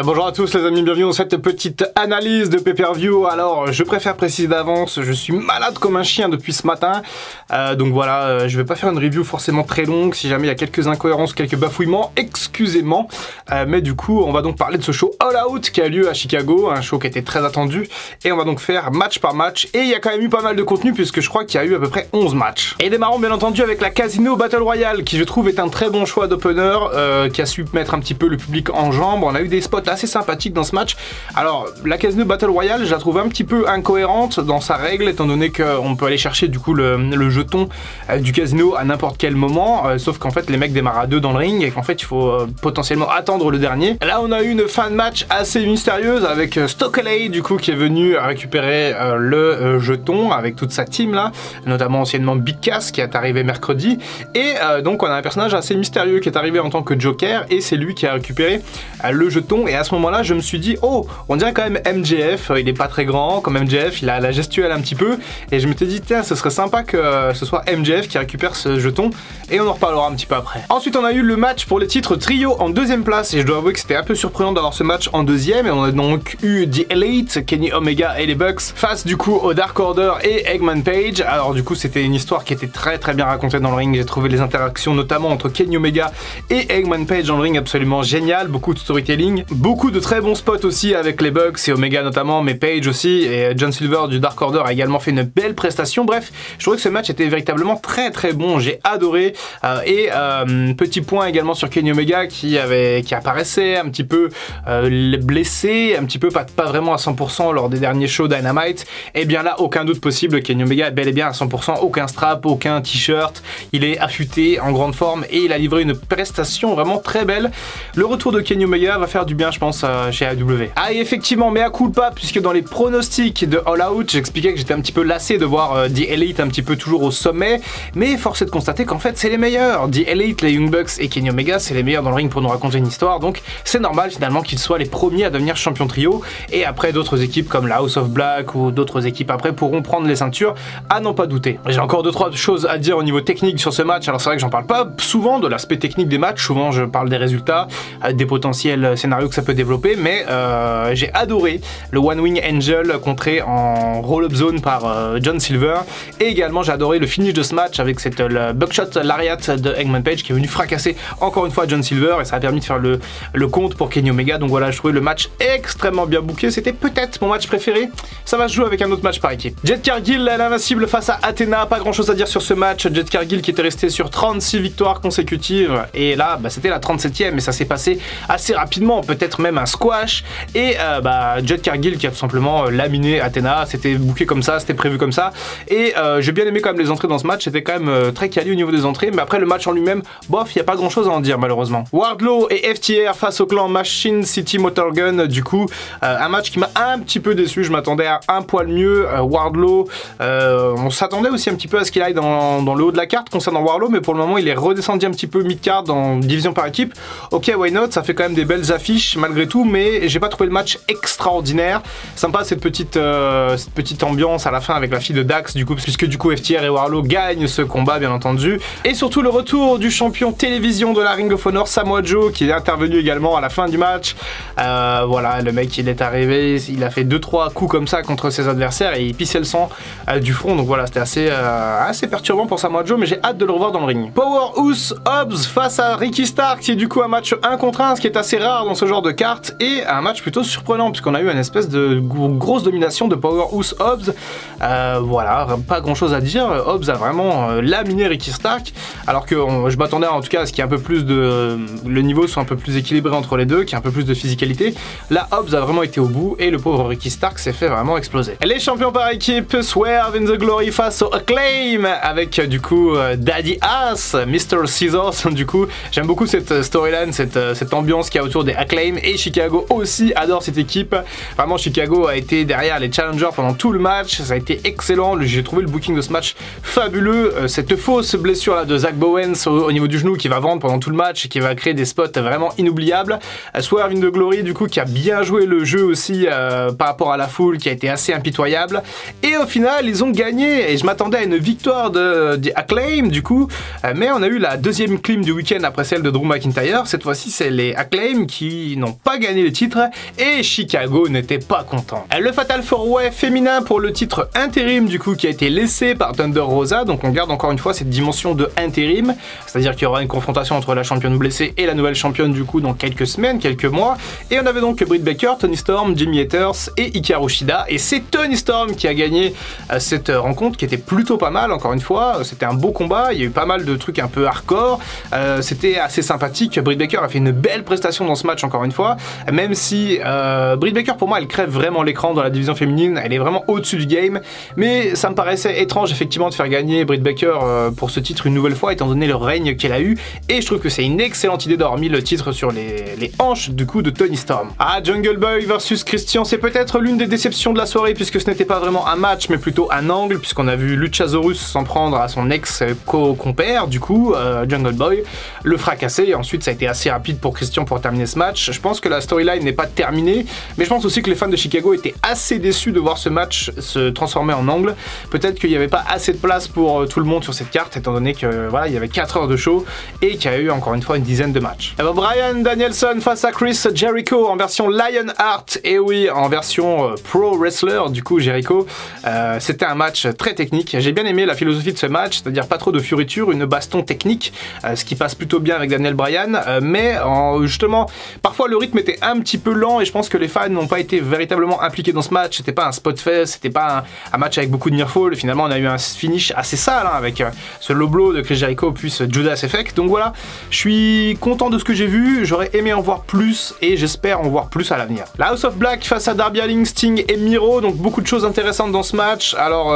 Bonjour à tous les amis, bienvenue dans cette petite analyse de pay-per-view. Alors je préfère préciser d'avance, je suis malade comme un chien depuis ce matin. Donc voilà, je vais pas faire une review forcément très longue. Si jamais il y a quelques incohérences, quelques bafouillements, excusez-moi. Mais du coup on va donc parler de ce show All Out qui a lieu à Chicago. Un show qui était très attendu. Et on va donc faire match par match. Et il y a quand même eu pas mal de contenu puisque je crois qu'il y a eu à peu près 11 matchs. Et démarrons bien entendu avec la Casino Battle Royale qui je trouve est un très bon choix d'opener. Qui a su mettre un petit peu le public en jambes. On a eu des spots assez sympathique dans ce match. Alors la Casino Battle Royale, je la trouve un petit peu incohérente dans sa règle, étant donné qu'on peut aller chercher du coup le jeton du casino à n'importe quel moment, sauf qu'en fait les mecs démarrent à 2 dans le ring et qu'en fait il faut potentiellement attendre le dernier. Là on a eu une fin de match assez mystérieuse avec Stokely du coup qui est venu récupérer le jeton avec toute sa team là, notamment anciennement Big Cass qui est arrivé mercredi, et donc on a un personnage assez mystérieux qui est arrivé en tant que Joker et c'est lui qui a récupéré le jeton. Et à ce moment là je me suis dit, oh, on dirait quand même MJF, il est pas très grand comme MJF, il a la gestuelle un petit peu, et je m'étais dit, tiens, ce serait sympa que ce soit MJF qui récupère ce jeton, et on en reparlera un petit peu après. Ensuite on a eu le match pour les titres trio en deuxième place, et je dois avouer que c'était un peu surprenant d'avoir ce match en deuxième, et on a donc eu The Elite, Kenny Omega et les Bucks, face du coup au Dark Order et Eggman Page. Alors du coup c'était une histoire qui était très bien racontée dans le ring, j'ai trouvé les interactions notamment entre Kenny Omega et Eggman Page dans le ring absolument génial, beaucoup de storytelling, beaucoup de très bons spots aussi avec les Bucks et Omega notamment, mais Page aussi, et John Silver du Dark Order a également fait une belle prestation. Bref, je trouvais que ce match était véritablement très bon, j'ai adoré. Petit point également sur Kenny Omega qui apparaissait un petit peu blessé, un petit peu pas vraiment à 100% lors des derniers shows Dynamite. Et bien là, aucun doute possible, Kenny Omega est bel et bien à 100%, aucun strap, aucun t-shirt, il est affûté, en grande forme, et il a livré une prestation vraiment très belle. Le retour de Kenny Omega va faire du bien, je pense, chez AEW. Ah, et effectivement, mea culpa, puisque dans les pronostics de All Out, j'expliquais que j'étais un petit peu lassé de voir The Elite un petit peu toujours au sommet, mais force est de constater qu'en fait c'est les meilleurs. The Elite, les Young Bucks et Kenny Omega, c'est les meilleurs dans le ring pour nous raconter une histoire, donc c'est normal finalement qu'ils soient les premiers à devenir champions trio, et après d'autres équipes comme la House of Black ou d'autres équipes après pourront prendre les ceintures, à n'en pas douter. J'ai encore 2-3 choses à dire au niveau technique sur ce match. Alors c'est vrai que j'en parle pas souvent de l'aspect technique des matchs, souvent je parle des résultats, des potentiels scénarios que ça peut développer, mais j'ai adoré le One Wing Angel contré en roll-up zone par John Silver, et également j'ai adoré le finish de ce match avec cette buckshot lariat de Eggman Page qui est venu fracasser encore une fois John Silver, et ça a permis de faire le compte pour Kenny Omega. Donc voilà, je trouvais le match extrêmement bien booké, c'était peut-être mon match préféré. Ça va se jouer avec un autre match par équipe. Jet Cargill, l'invincible face à Athena, pas grand chose à dire sur ce match. Jet Cargill qui était resté sur 36 victoires consécutives, et là c'était la 37e, et ça s'est passé assez rapidement, peut-être même un squash, et Jet Cargill qui a tout simplement laminé Athena. C'était booké comme ça, c'était prévu comme ça, et j'ai bien aimé quand même les entrées dans ce match, c'était quand même très quali au niveau des entrées, mais après le match en lui-même, bof, il n'y a pas grand chose à en dire malheureusement. Wardlow et FTR face au clan Machine City Motor Gun, du coup un match qui m'a un petit peu déçu, je m'attendais à un poil mieux. Wardlow, on s'attendait aussi un petit peu à ce qu'il aille dans le haut de la carte concernant Wardlow, mais pour le moment il est redescendu un petit peu mid-card en division par équipe. Ok, why not, ça fait quand même des belles affiches malgré tout, mais j'ai pas trouvé le match extraordinaire. Sympa cette petite ambiance à la fin avec la fille de Dax, du coup, puisque du coup FTR et Wardlow gagnent ce combat bien entendu, et surtout le retour du champion télévision de la Ring of Honor, Samoa Joe, qui est intervenu également à la fin du match. Voilà, le mec il est arrivé, il a fait 2-3 coups comme ça contre ses adversaires et il pissait le sang du front, donc voilà, c'était assez perturbant pour Samoa Joe, mais j'ai hâte de le revoir dans le ring. Powerhouse Hobbs face à Ricky Starks, qui est du coup un match 1 contre 1, ce qui est assez rare dans ce genre de carte, et un match plutôt surprenant puisqu'on a eu une espèce de grosse domination de Powerhouse Hobbs. Voilà, pas grand chose à dire. Hobbs a vraiment laminé Ricky Stark, alors que je m'attendais en tout cas à ce qu'il y ait un peu plus le niveau soit un peu plus équilibré entre les deux, qu'il y ait un peu plus de physicalité. Là, Hobbs a vraiment été au bout, et le pauvre Ricky Stark s'est fait vraiment exploser. Les champions par équipe, Swerve in the Glory face au Acclaim, avec du coup Daddy Ass, Mr. Scissors. Du coup, j'aime beaucoup cette storyline, cette ambiance qu'il y a autour des Acclaim, et Chicago aussi adore cette équipe. Vraiment, Chicago a été derrière les challengers pendant tout le match, ça a été excellent. J'ai trouvé le booking de ce match fabuleux. Cette fausse blessure là de Zach Bowens au niveau du genou qui va vendre pendant tout le match et qui va créer des spots vraiment inoubliables. Swerve in the Glory, du coup, qui a bien joué le jeu aussi par rapport à la foule, qui a été assez impitoyable, et au final ils ont gagné, et je m'attendais à une victoire de Acclaim du coup, mais on a eu la deuxième clim du week-end après celle de Drew McIntyre. Cette fois-ci c'est les Acclaim qui n'ont n'ont pas gagné les titres et Chicago n'était pas content. Le Fatal 4-Way féminin pour le titre intérim du coup qui a été laissé par Thunder Rosa, donc on garde encore une fois cette dimension de intérim, c'est-à-dire qu'il y aura une confrontation entre la championne blessée et la nouvelle championne du coup dans quelques semaines, quelques mois, et on avait donc Britt Baker, Toni Storm, Jamie Hayter et Hikaru Shida, et c'est Toni Storm qui a gagné cette rencontre qui était plutôt pas mal, encore une fois, c'était un beau combat, il y a eu pas mal de trucs un peu hardcore, c'était assez sympathique, Britt Baker a fait une belle prestation dans ce match encore une fois, même si Britt Baker pour moi elle crève vraiment l'écran dans la division féminine, elle est vraiment au-dessus du game, mais ça me paraissait étrange effectivement de faire gagner Britt Baker pour ce titre une nouvelle fois étant donné le règne qu'elle a eu, et je trouve que c'est une excellente idée d'avoir mis le titre sur les hanches du coup de Toni Storm. Ah, Jungle Boy versus Christian, c'est peut-être l'une des déceptions de la soirée puisque ce n'était pas vraiment un match mais plutôt un angle, puisqu'on a vu Luchasaurus s'en prendre à son ex-compère du coup, Jungle Boy, le fracasser, et ensuite ça a été assez rapide pour Christian pour terminer ce match. Je pense que la storyline n'est pas terminée, mais je pense aussi que les fans de Chicago étaient assez déçus de voir ce match se transformer en angle. Peut-être qu'il n'y avait pas assez de place pour tout le monde sur cette carte, étant donné que voilà, il y avait 4 heures de show et qu'il y a eu encore une fois une dizaine de matchs. Alors, Bryan Danielson face à Chris Jericho en version Lionheart, et oui, en version pro wrestler du coup Jericho. C'était un match très technique. J'ai bien aimé la philosophie de ce match, c'est-à-dire pas trop de furiture, une baston technique, ce qui passe plutôt bien avec Daniel Bryan, mais justement parfois le rythme était un petit peu lent et je pense que les fans n'ont pas été véritablement impliqués dans ce match. C'était pas un spot fest, c'était pas un match avec beaucoup de near fall. Finalement on a eu un finish assez sale hein, avec ce low blow de Chris Jericho puis ce Judas Effect. Donc voilà, je suis content de ce que j'ai vu, j'aurais aimé en voir plus et j'espère en voir plus à l'avenir. La House of Black face à Darby Allin, Sting et Miro, donc beaucoup de choses intéressantes dans ce match. Alors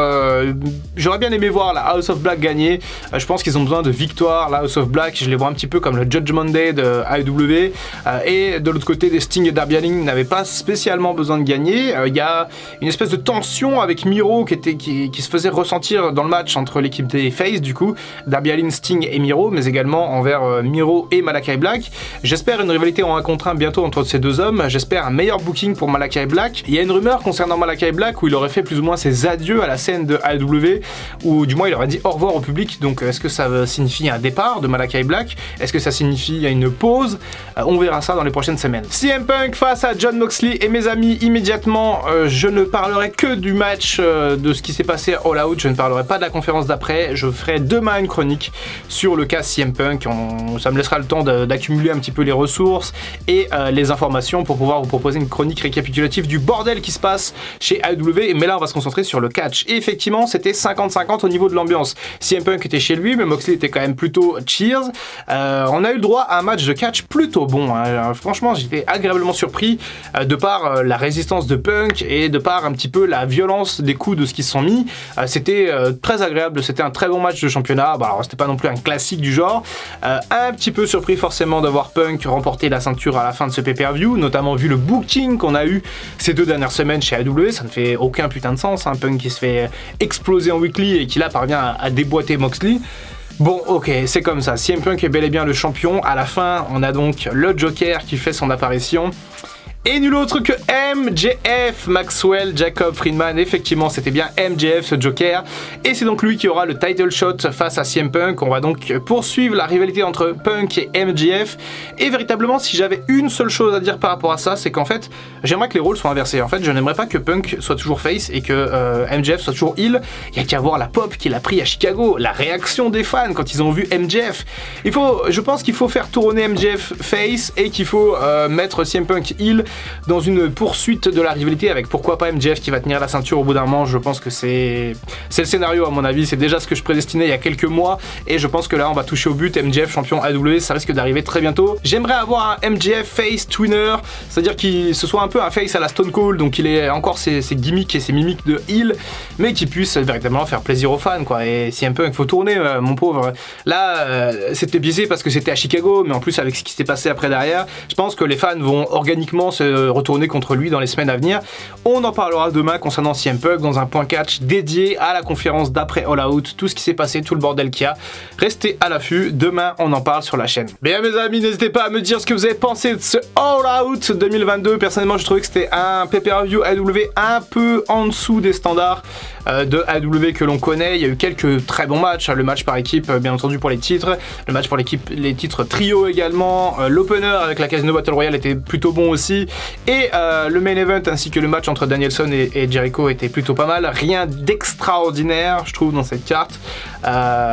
j'aurais bien aimé voir la House of Black gagner, je pense qu'ils ont besoin de victoire. La House of Black, je les vois un petit peu comme le Judgment Day de AEW, et de l'autre côté des Sting et Darby Allin n'avaient pas spécialement besoin de gagner. Il y a une espèce de tension avec Miro qui se faisait ressentir dans le match entre l'équipe des Face du coup, Darby Allin, Sting et Miro, mais également envers Miro et Malakai Black. J'espère une rivalité en 1 contre 1 bientôt entre ces deux hommes, j'espère un meilleur booking pour Malakai Black. Il y a une rumeur concernant Malakai Black où il aurait fait plus ou moins ses adieux à la scène de AEW, ou du moins il aurait dit au revoir au public. Donc est-ce que ça signifie un départ de Malakai Black? Est-ce que ça signifie une pause? On verra ça dans les prochaines semaines. CM Punk face à Jon Moxley, et mes amis, immédiatement je ne parlerai que du match, de ce qui s'est passé à All Out, je ne parlerai pas de la conférence d'après, je ferai demain une chronique sur le cas CM Punk, ça me laissera le temps d'accumuler un petit peu les ressources et les informations pour pouvoir vous proposer une chronique récapitulative du bordel qui se passe chez AEW, mais là on va se concentrer sur le catch. Et effectivement c'était 50-50 au niveau de l'ambiance, CM Punk était chez lui mais Moxley était quand même plutôt cheers. On a eu le droit à un match de catch plutôt bon, hein. Franchement j'étais agréablement surpris de par la résistance de Punk et de par un petit peu la violence des coups de ce qu'ils se sont mis. C'était très agréable, c'était un très bon match de championnat. Bon, alors c'était pas non plus un classique du genre, un petit peu surpris forcément d'avoir Punk remporter la ceinture à la fin de ce pay-per-view, notamment vu le booking qu'on a eu ces 2 dernières semaines chez AEW. Ça ne fait aucun putain de sens, hein. Punk qui se fait exploser en weekly et qui là parvient à déboîter Moxley. Bon, ok, c'est comme ça. CM Punk est bel et bien le champion. À la fin, on a donc le Joker qui fait son apparition. Et nul autre que MJF, Maxwell Jacob Friedman. Effectivement, c'était bien MJF, ce Joker. Et c'est donc lui qui aura le title shot face à CM Punk. On va donc poursuivre la rivalité entre Punk et MJF. Et véritablement, si j'avais une seule chose à dire par rapport à ça, c'est qu'en fait, j'aimerais que les rôles soient inversés. En fait, je n'aimerais pas que Punk soit toujours face et que MJF soit toujours heel. Il y a qu'à voir la pop qu'il a pris à Chicago, la réaction des fans quand ils ont vu MJF. Je pense qu'il faut faire tourner MJF face et qu'il faut mettre CM Punk heel dans une poursuite de la rivalité avec pourquoi pas MJF qui va tenir la ceinture au bout d'un moment. Je pense que c'est le scénario à mon avis, c'est déjà ce que je prédestinais il y a quelques mois et je pense que là on va toucher au but. MJF champion AEW, ça risque d'arriver très bientôt. J'aimerais avoir un MJF face twinner, c'est-à-dire qu'il se soit un peu un face à la Stone Cold, donc il ait encore ses gimmicks et ses mimiques de heel, mais qui puisse véritablement faire plaisir aux fans quoi. Et si un peu il faut tourner mon pauvre, là c'était biaisé parce que c'était à Chicago, mais en plus avec ce qui s'est passé après derrière, je pense que les fans vont organiquement se se retourner contre lui dans les semaines à venir. On en parlera demain concernant CM Punk dans un point catch dédié à la conférence d'après All Out, tout ce qui s'est passé, tout le bordel qu'il y a. Restez à l'affût, demain on en parle sur la chaîne. Bien mes amis, n'hésitez pas à me dire ce que vous avez pensé de ce All Out 2022. Personnellement, je trouvais que c'était un pay-per-view AEW un peu en dessous des standards de AEW que l'on connaît. Il y a eu quelques très bons matchs, le match par équipe bien entendu pour les titres, le match pour les titres trio également, l'opener avec la Casino Battle Royale était plutôt bon aussi, et le main event ainsi que le match entre Danielson et Jericho était plutôt pas mal. Rien d'extraordinaire je trouve dans cette carte,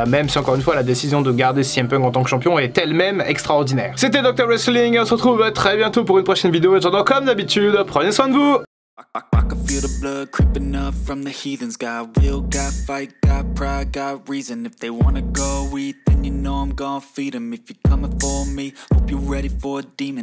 même si encore une fois la décision de garder CM Punk en tant que champion est elle-même extraordinaire. C'était Dr Wrestling, on se retrouve très bientôt pour une prochaine vidéo, et attendant comme d'habitude, prenez soin de vous. I can feel the blood creeping up from the heathens. Got will, got fight, got pride, got reason. If they wanna go eat, then you know I'm gon' feed them. If you're coming for me, hope you're ready for a demon.